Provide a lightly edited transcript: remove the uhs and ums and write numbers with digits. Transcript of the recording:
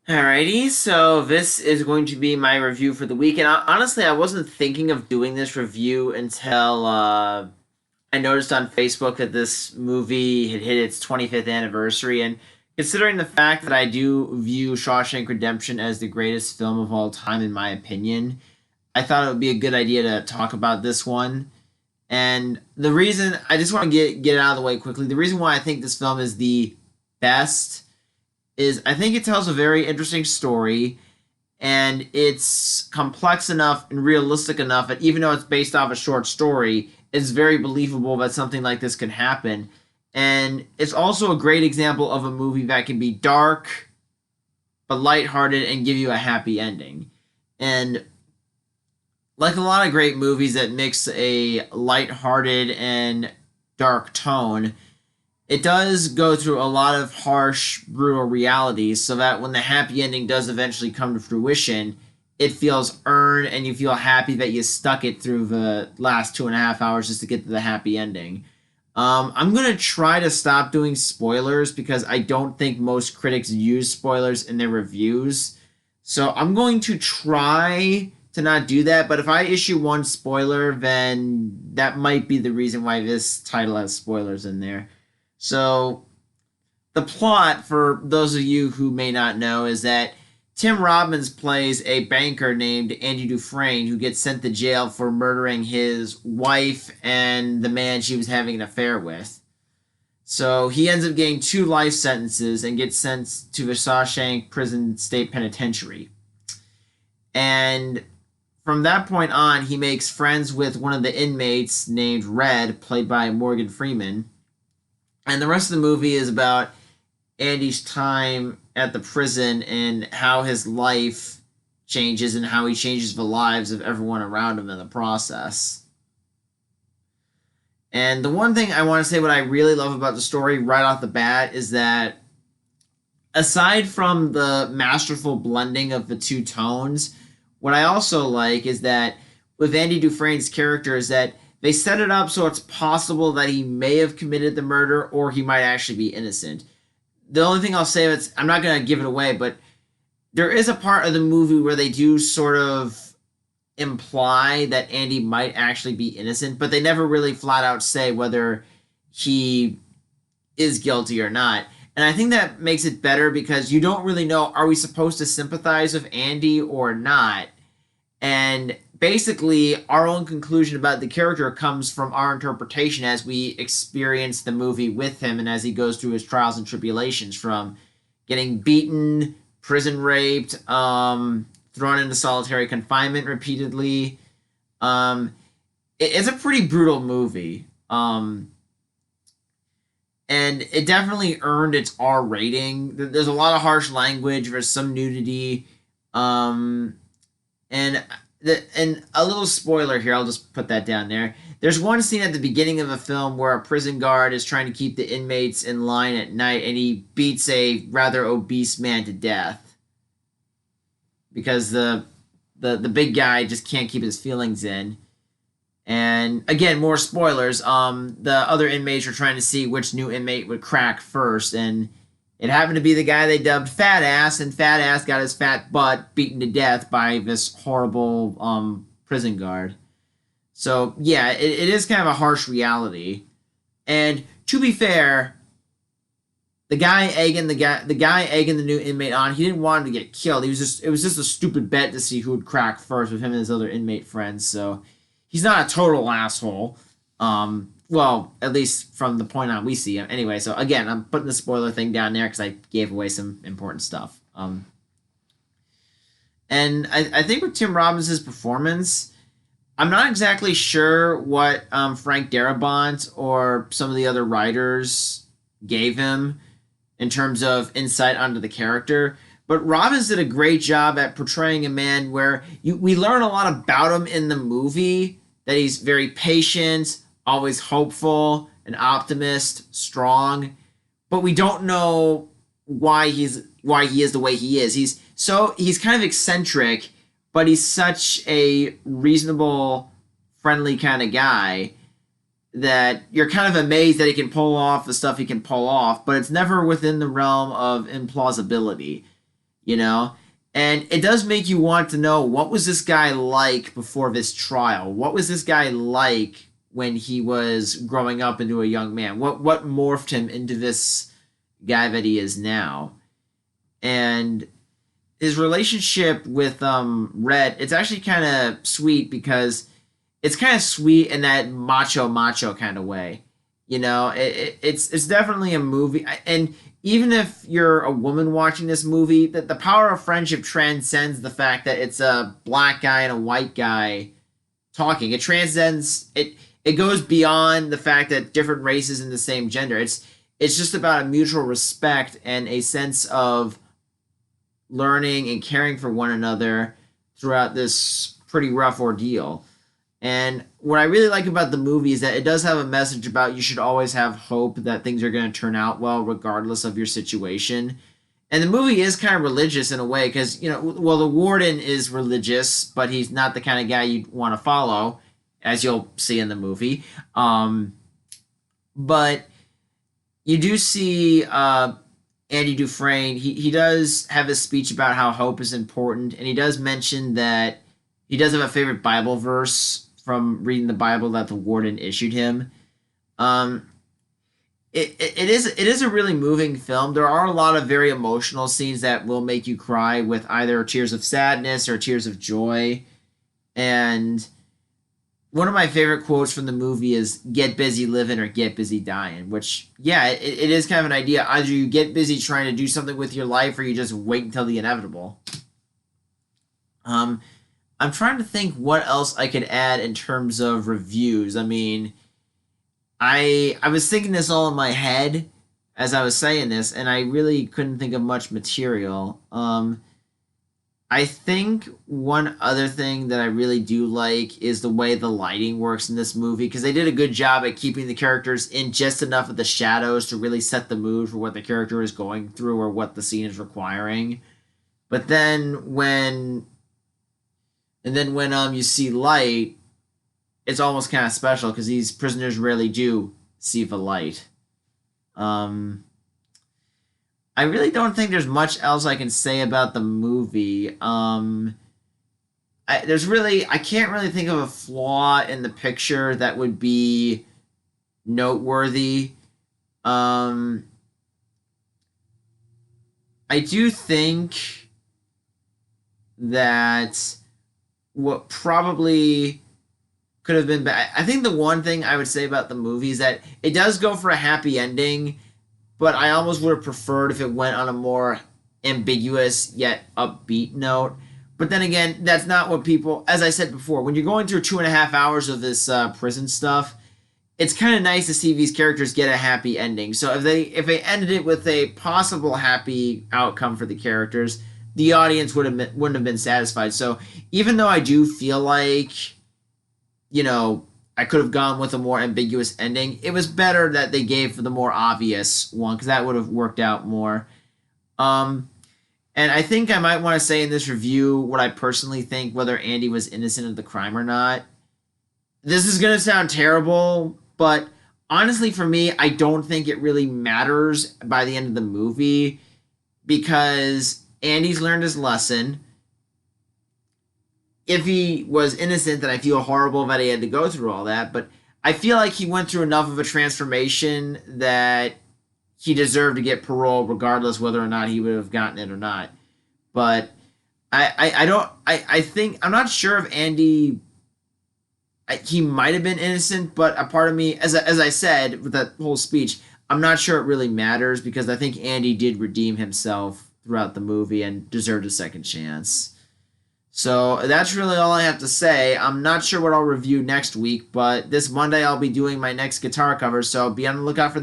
Alrighty, so this is going to be my review for the week, and honestly, I wasn't thinking of doing this review until I noticed on Facebook that this movie had hit its 25th anniversary, and considering the fact that I do view Shawshank Redemption as the greatest film of all time, in my opinion, I thought it would be a good idea to talk about this one. And the reason I just want to get it out of the way quickly, the reason why I think this film is the best is I think it tells a very interesting story and it's complex enough and realistic enough that even though it's based off a short story, it's very believable that something like this can happen. And it's also a great example of a movie that can be dark but lighthearted and give you a happy ending. And like a lot of great movies that mix a lighthearted and dark tone, it does go through a lot of harsh, brutal realities so that when the happy ending does eventually come to fruition, it feels earned and you feel happy that you stuck it through the last 2.5 hours just to get to the happy ending. I'm going to try to stop doing spoilers because I don't think most critics use spoilers in their reviews. So I'm going to try to not do that, but if I issue one spoiler, then that might be the reason why this title has spoilers in there. So, the plot, for those of you who may not know, is that Tim Robbins plays a banker named Andy Dufresne who gets sent to jail for murdering his wife and the man she was having an affair with. So, he ends up getting 2 life sentences and gets sent to the Shawshank Prison State Penitentiary. And from that point on, he makes friends with one of the inmates named Red, played by Morgan Freeman. And the rest of the movie is about Andy's time at the prison and how his life changes and how he changes the lives of everyone around him in the process. And the one thing I want to say what I really love about the story right off the bat is that aside from the masterful blending of the two tones, what I also like is that with Andy Dufresne's character is that they set it up so it's possible that he may have committed the murder or he might actually be innocent. The only thing I'll say is I'm not going to give it away, but there is a part of the movie where they do sort of imply that Andy might actually be innocent, but they never really flat out say whether he is guilty or not. And I think that makes it better because you don't really know, are we supposed to sympathize with Andy or not? And basically, our own conclusion about the character comes from our interpretation as we experience the movie with him and as he goes through his trials and tribulations from getting beaten, prison raped, thrown into solitary confinement repeatedly. It's a pretty brutal movie. And it definitely earned its R rating. There's a lot of harsh language, there's some nudity. And and a little spoiler here, I'll just put that down there. There's one scene at the beginning of the film where a prison guard is trying to keep the inmates in line at night and he beats a rather obese man to death because the big guy just can't keep his feelings in. And again, more spoilers. The other inmates are trying to see which new inmate would crack first, and it happened to be the guy they dubbed Fat Ass, and Fat Ass got his fat butt beaten to death by this horrible prison guard. So yeah, it is kind of a harsh reality. And to be fair, the guy egging the new inmate on, he didn't want him to get killed. It was just a stupid bet to see who would crack first with him and his other inmate friends. So he's not a total asshole. Well, at least from the point on we see him. Anyway, so again, I'm putting the spoiler thing down there because I gave away some important stuff. And I think with Tim Robbins' performance, I'm not exactly sure what Frank Darabont or some of the other writers gave him in terms of insight onto the character. But Robbins did a great job at portraying a man where we learn a lot about him in the movie, that he's very patient, always hopeful, an optimist, strong, but we don't know why he is the way he is. He's kind of eccentric, but he's such a reasonable, friendly kind of guy that you're kind of amazed that he can pull off the stuff he can pull off, but it's never within the realm of implausibility. you know? And it does make you want to know, what was this guy like before this trial? What was this guy like when he was growing up into a young man? What morphed him into this guy that he is now? And his relationship with Red, it's actually kind of sweet, because it's kind of sweet in that macho kind of way. It's definitely a movie, and even if you're a woman watching this movie, that the power of friendship transcends the fact that it's a black guy and a white guy talking. It transcends it. It goes beyond the fact that different races in the same gender. It's just about a mutual respect and a sense of learning and caring for one another throughout this pretty rough ordeal. And what I really like about the movie is that it does have a message about, you should always have hope that things are going to turn out well regardless of your situation. And the movie is kind of religious in a way, because, well, the warden is religious, but he's not the kind of guy you'd want to follow, as you'll see in the movie. But you do see Andy Dufresne. He does have a speech about how hope is important, and he does mention that he does have a favorite Bible verse from reading the Bible that the warden issued him. It is a really moving film. There are a lot of very emotional scenes that will make you cry, with either tears of sadness or tears of joy. And one of my favorite quotes from the movie is, "Get busy living or get busy dying," which, yeah, it is kind of an idea. Either you get busy trying to do something with your life, or you just wait until the inevitable. I'm trying to think what else I could add in terms of reviews. I mean, I was thinking this all in my head as I was saying this, and I really couldn't think of much material. I think one other thing that I really do like is the way the lighting works in this movie, because they did a good job at keeping the characters in just enough of the shadows to really set the mood for what the character is going through or what the scene is requiring. But then when you see light, it's almost kind of special, because these prisoners rarely do see the light. I really don't think there's much else I can say about the movie. I can't really think of a flaw in the picture that would be noteworthy. I do think that what probably could have been bad. I think the one thing I would say about the movie is that it does go for a happy ending, but I almost would have preferred if it went on a more ambiguous yet upbeat note. But then again, that's not what people, as I said before, when you're going through 2.5 hours of this prison stuff, it's kind of nice to see these characters get a happy ending. So if they ended it with a possible happy outcome for the characters, the audience wouldn't have been satisfied. So even though I do feel like, I could have gone with a more ambiguous ending, it was better that they gave for the more obvious one, because that would have worked out more. And I think I might want to say in this review what I personally think, whether Andy was innocent of the crime or not. This is going to sound terrible, but honestly, for me, I don't think it really matters by the end of the movie, because Andy's learned his lesson. If he was innocent, then I feel horrible that he had to go through all that, but I feel like he went through enough of a transformation that he deserved to get parole, regardless whether or not he would have gotten it or not. But I think, I'm not sure if Andy, he might have been innocent, but a part of me, as I said with that whole speech, I'm not sure it really matters, because I think Andy did redeem himself throughout the movie and deserved a second chance. So that's really all I have to say. I'm not sure what I'll review next week, but this Monday I'll be doing my next guitar cover, so be on the lookout for that.